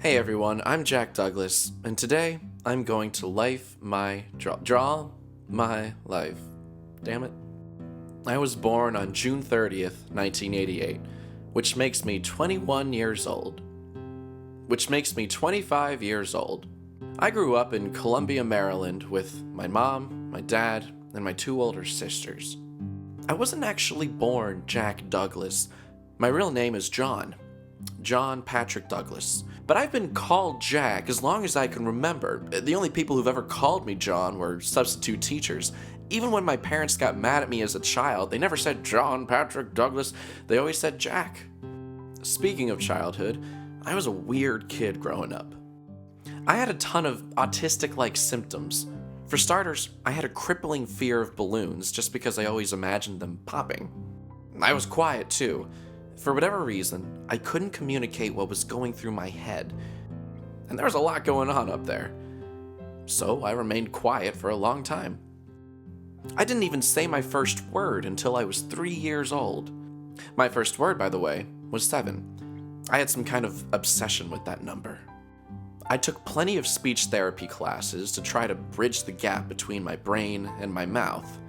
Hey everyone, I'm Jack Douglas, and today I'm going to draw my life. Damn it. I was born on June 30th, 1988, which makes me 21 years old. Which makes me 25 years old. I grew up in Columbia, Maryland with my mom, my dad, and my two older sisters. I wasn't actually born Jack Douglas. My real name is John Patrick Douglas. But I've been called Jack as long as I can remember. The only people who've ever called me John were substitute teachers. Even when my parents got mad at me as a child, they never said John Patrick Douglas, they always said Jack. Speaking of childhood, I was a weird kid growing up. I had a ton of autistic-like symptoms. For starters, I had a crippling fear of balloons just because I always imagined them popping. I was quiet too. For whatever reason, I couldn't communicate what was going through my head. And there was a lot going on up there. So I remained quiet for a long time. I didn't even say my first word until I was 3 years old. My first word, by the way, was 7. I had some kind of obsession with that number. I took plenty of speech therapy classes to try to bridge the gap between my brain and my mouth.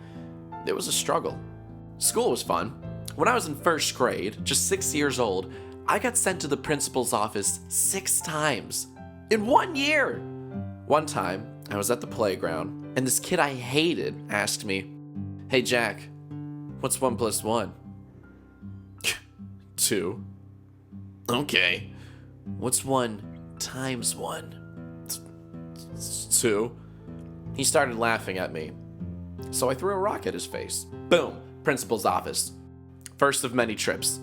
It was a struggle. School was fun. When I was in first grade, just 6 years old, I got sent to the principal's office 6 times. In 1 year! One time, I was at the playground, and this kid I hated asked me, "Hey Jack, what's 1 plus 1? 2. Okay. What's 1 times 1? 2. He started laughing at me. So I threw a rock at his face. Boom, principal's office. First of many trips.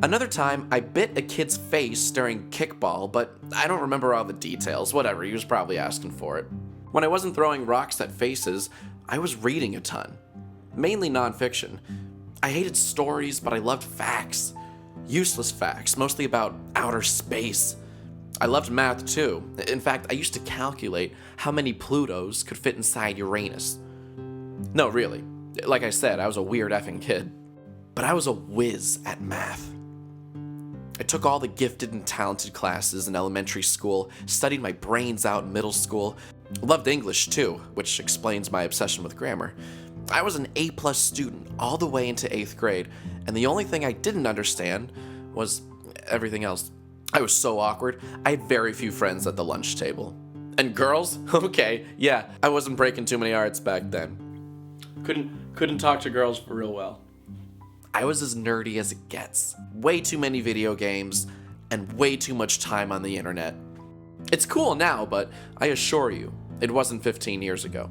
Another time, I bit a kid's face during kickball, but I don't remember all the details. Whatever, he was probably asking for it. When I wasn't throwing rocks at faces, I was reading a ton. Mainly nonfiction. I hated stories, but I loved facts. Useless facts, mostly about outer space. I loved math too. In fact, I used to calculate how many Plutos could fit inside Uranus. No, really. Like I said, I was a weird effing kid. But I was a whiz at math. I took all the gifted and talented classes in elementary school, studied my brains out in middle school, loved English too, which explains my obsession with grammar. I was an A+ student all the way into 8th grade, and the only thing I didn't understand was everything else. I was so awkward, I had very few friends at the lunch table. And girls? Okay, yeah, I wasn't breaking too many hearts back then. Couldn't talk to girls for real well. I was as nerdy as it gets. Way too many video games, and way too much time on the internet. It's cool now, but I assure you, it wasn't 15 years ago.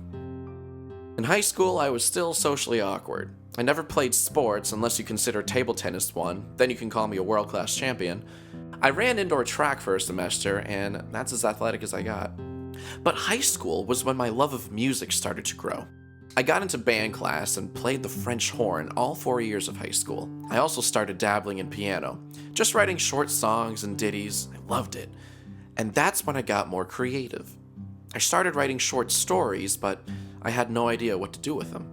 In high school, I was still socially awkward. I never played sports unless you consider table tennis one, then you can call me a world-class champion. I ran indoor track for a semester, and that's as athletic as I got. But high school was when my love of music started to grow. I got into band class and played the French horn all 4 years of high school. I also started dabbling in piano, just writing short songs and ditties. I loved it. And that's when I got more creative. I started writing short stories, but I had no idea what to do with them.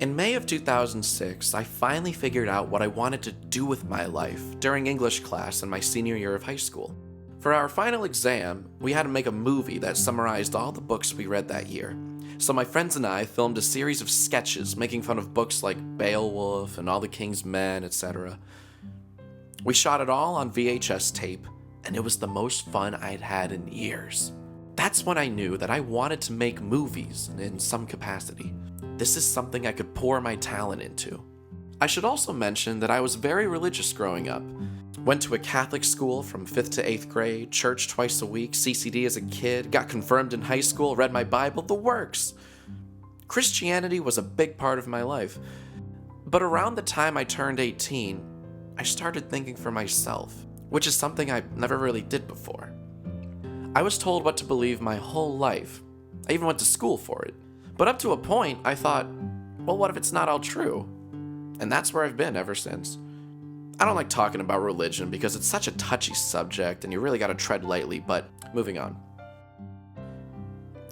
In May of 2006, I finally figured out what I wanted to do with my life during English class in my senior year of high school. For our final exam, we had to make a movie that summarized all the books we read that year. So my friends and I filmed a series of sketches making fun of books like Beowulf and All the King's Men, etc. We shot it all on VHS tape, and it was the most fun I'd had in years. That's when I knew that I wanted to make movies in some capacity. This is something I could pour my talent into. I should also mention that I was very religious growing up. Went to a Catholic school from 5th to 8th grade, church twice a week, CCD as a kid, got confirmed in high school, read my Bible, the works. Christianity was a big part of my life. But around the time I turned 18, I started thinking for myself, which is something I never really did before. I was told what to believe my whole life. I even went to school for it. But up to a point, I thought, well, what if it's not all true? And that's where I've been ever since. I don't like talking about religion because it's such a touchy subject and you really gotta tread lightly, but moving on.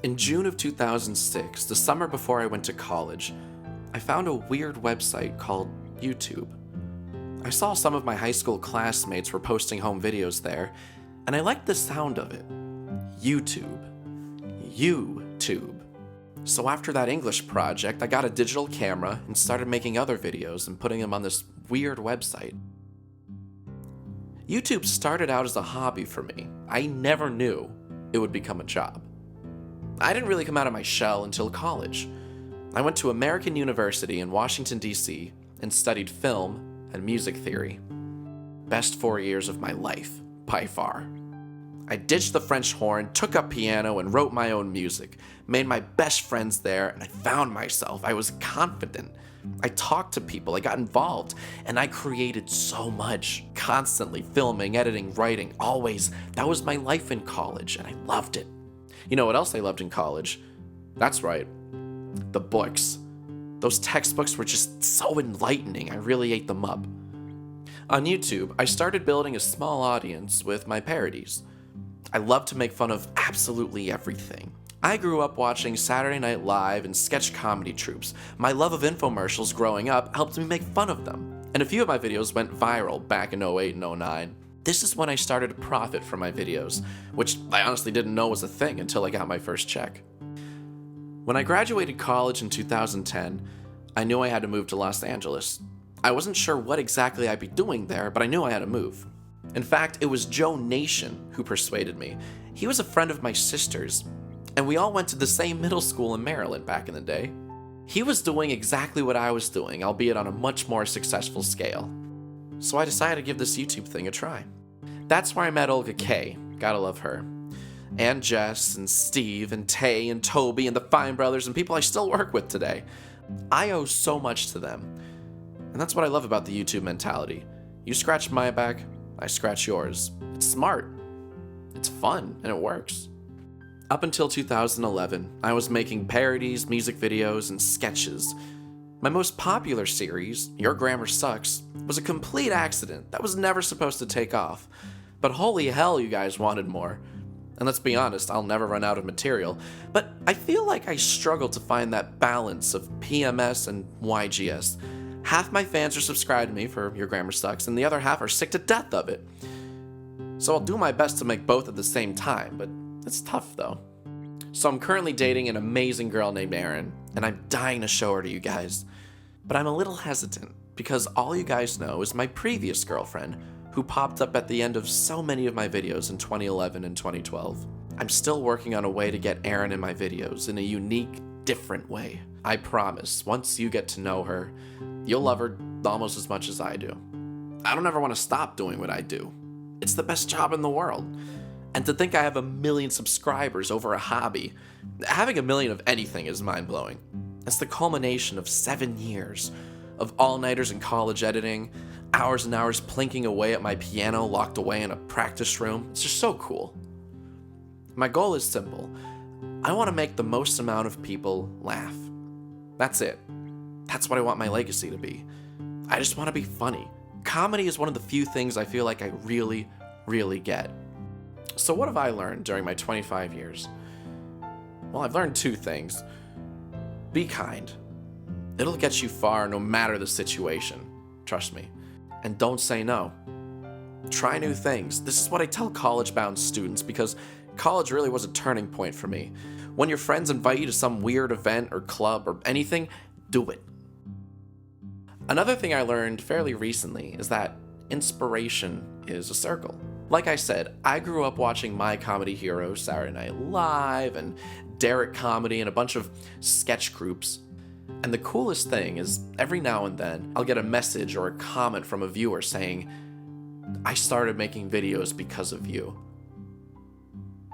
In June of 2006, the summer before I went to college, I found a weird website called YouTube. I saw some of my high school classmates were posting home videos there, And I liked the sound of it. YouTube. YouTube. So after that English project, I got a digital camera and started making other videos and putting them on this weird website. YouTube started out as a hobby for me. I never knew it would become a job. I didn't really come out of my shell until college. I went to American University in Washington, D.C. and studied film and music theory. Best 4 years of my life, by far. I ditched the French horn, took up piano, and wrote my own music. Made my best friends there, and I found myself. I was confident. I talked to people, I got involved, and I created so much. Constantly filming, editing, writing, always. That was my life in college, and I loved it. You know what else I loved in college? That's right, the books. Those textbooks were just so enlightening, I really ate them up. On YouTube, I started building a small audience with my parodies. I love to make fun of absolutely everything. I grew up watching Saturday Night Live and sketch comedy troupes. My love of infomercials growing up helped me make fun of them. And a few of my videos went viral back in 08 and 09. This is when I started to profit from my videos, which I honestly didn't know was a thing until I got my first check. When I graduated college in 2010, I knew I had to move to Los Angeles. I wasn't sure what exactly I'd be doing there, but I knew I had to move. In fact, it was Joe Nation who persuaded me. He was a friend of my sister's, and we all went to the same middle school in Maryland back in the day. He was doing exactly what I was doing, albeit on a much more successful scale. So I decided to give this YouTube thing a try. That's where I met Olga K, gotta love her, and Jess, and Steve, and Tay, and Toby, and the Fine Brothers, and people I still work with today. I owe so much to them. And that's what I love about the YouTube mentality. You scratch my back, I scratch yours. It's smart, it's fun, and it works. Up until 2011, I was making parodies, music videos, and sketches. My most popular series, Your Grammar Sucks, was a complete accident that was never supposed to take off. But holy hell, you guys wanted more. And let's be honest, I'll never run out of material. But I feel like I struggle to find that balance of PMS and YGS. Half my fans are subscribed to me for Your Grammar Sucks, and the other half are sick to death of it. So I'll do my best to make both at the same time, but it's tough though. So I'm currently dating an amazing girl named Erin, and I'm dying to show her to you guys. But I'm a little hesitant, because all you guys know is my previous girlfriend, who popped up at the end of so many of my videos in 2011 and 2012. I'm still working on a way to get Erin in my videos in a unique, different way. I promise, once you get to know her, you'll love her almost as much as I do. I don't ever want to stop doing what I do. It's the best job in the world. And to think I have 1 million subscribers over a hobby. Having 1 million of anything is mind-blowing. It's the culmination of 7 years of all-nighters in college editing, hours and hours plinking away at my piano locked away in a practice room. It's just so cool. My goal is simple. I want to make the most amount of people laugh. That's it. That's what I want my legacy to be. I just want to be funny. Comedy is one of the few things I feel like I really, really get. So what have I learned during my 25 years? Well, I've learned 2 things. Be kind. It'll get you far no matter the situation. Trust me. And don't say no. Try new things. This is what I tell college-bound students because college really was a turning point for me. When your friends invite you to some weird event or club or anything, do it. Another thing I learned fairly recently is that inspiration is a circle. Like I said, I grew up watching my comedy heroes, Saturday Night Live and Derek Comedy and a bunch of sketch groups. And the coolest thing is every now and then I'll get a message or a comment from a viewer saying, I started making videos because of you.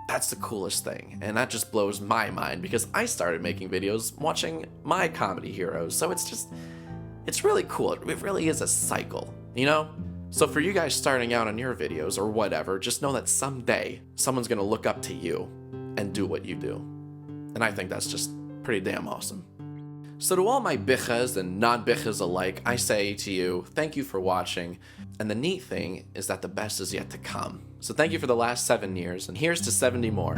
That's the coolest thing, and that just blows my mind because I started making videos watching my comedy heroes, so it's really cool. It really is a cycle, you know? So for you guys starting out on your videos or whatever, just know that someday someone's gonna look up to you and do what you do. And I think that's just pretty damn awesome. So to all my bichas and non-bichas alike, I say to you, thank you for watching. And the neat thing is that the best is yet to come. So thank you for the last 7 years, and here's to 70 more.